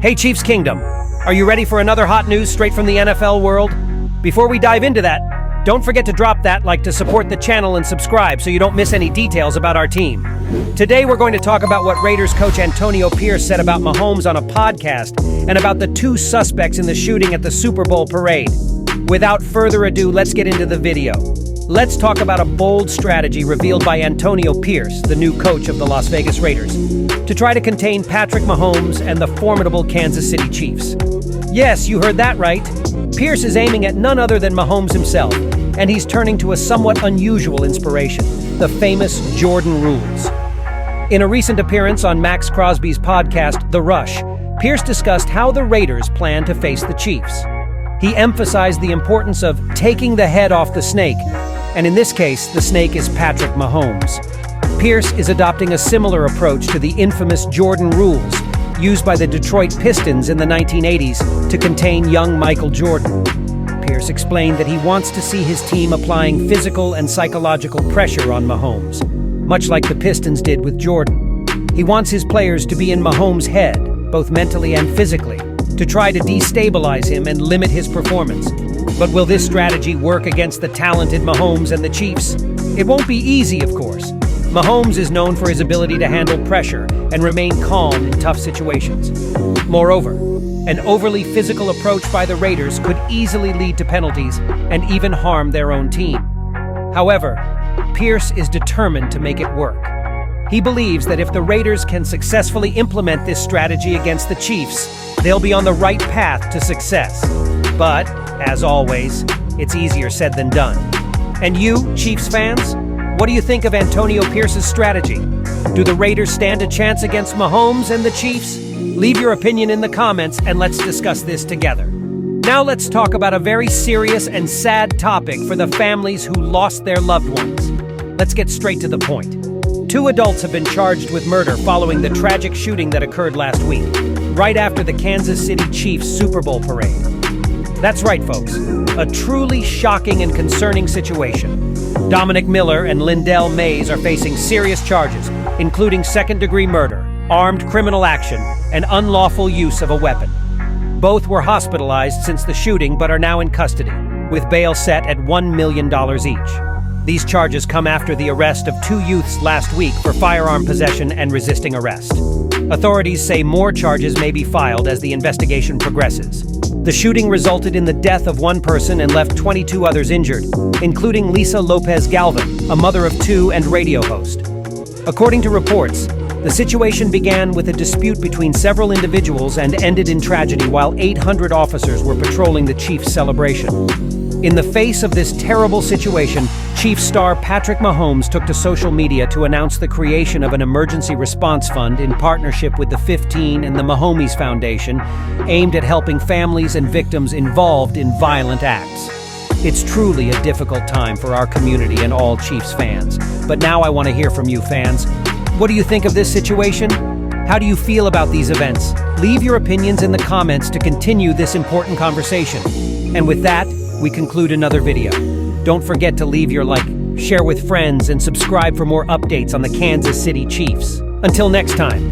Hey Chiefs Kingdom, are you ready for another hot news straight from the NFL world? Before we dive into that, don't forget to drop that like to support the channel and subscribe so you don't miss any details about our team. Today we're going to talk about what Raiders coach Antonio Pierce said about Mahomes on a podcast and about the two suspects in the shooting at the Super Bowl parade. Without further ado, let's get into the video. Let's talk about a bold strategy revealed by Antonio Pierce, the new coach of the Las Vegas Raiders, to try to contain Patrick Mahomes and the formidable Kansas City Chiefs. Yes, you heard that right. Pierce is aiming at none other than Mahomes himself, and he's turning to a somewhat unusual inspiration, the famous Jordan rules. In a recent appearance on Max Crosby's podcast, The Rush, Pierce discussed how the Raiders plan to face the Chiefs. He emphasized the importance of taking the head off the snake, and in this case, the snake is Patrick Mahomes. Pierce is adopting a similar approach to the infamous Jordan rules used by the Detroit Pistons in the 1980s to contain young Michael Jordan. Pierce explained that he wants to see his team applying physical and psychological pressure on Mahomes, much like the Pistons did with Jordan. He wants his players to be in Mahomes' head, both mentally and physically, to try to destabilize him and limit his performance. But will this strategy work against the talented Mahomes and the Chiefs? It won't be easy, of course. Mahomes is known for his ability to handle pressure and remain calm in tough situations. Moreover, an overly physical approach by the Raiders could easily lead to penalties and even harm their own team. However, Pierce is determined to make it work. He believes that if the Raiders can successfully implement this strategy against the Chiefs, they'll be on the right path to success. But, as always, it's easier said than done. And you, Chiefs fans? What do you think of Antonio Pierce's strategy? Do the Raiders stand a chance against Mahomes and the Chiefs? Leave your opinion in the comments and let's discuss this together. Now let's talk about a very serious and sad topic for the families who lost their loved ones. Let's get straight to the point. Two adults have been charged with murder following the tragic shooting that occurred last week, right after the Kansas City Chiefs Super Bowl parade. That's right, folks. A truly shocking and concerning situation. Dominic Miller and Lindell Mays are facing serious charges, including second-degree murder, armed criminal action, and unlawful use of a weapon. Both were hospitalized since the shooting but are now in custody, with bail set at $1 million each. These charges come after the arrest of two youths last week for firearm possession and resisting arrest. Authorities say more charges may be filed as the investigation progresses. The shooting resulted in the death of one person and left 22 others injured, including Lisa Lopez Galvin, a mother of two and radio host. According to reports, the situation began with a dispute between several individuals and ended in tragedy while 800 officers were patrolling the Chiefs' celebration. In the face of this terrible situation, Chiefs star Patrick Mahomes took to social media to announce the creation of an emergency response fund in partnership with the 15 and the Mahomes Foundation, aimed at helping families and victims involved in violent acts. It's truly a difficult time for our community and all Chiefs fans. But now I want to hear from you fans. What do you think of this situation? How do you feel about these events? Leave your opinions in the comments to continue this important conversation. And with that, we conclude another video. Don't forget to leave your like, share with friends, and subscribe for more updates on the Kansas City Chiefs. Until next time.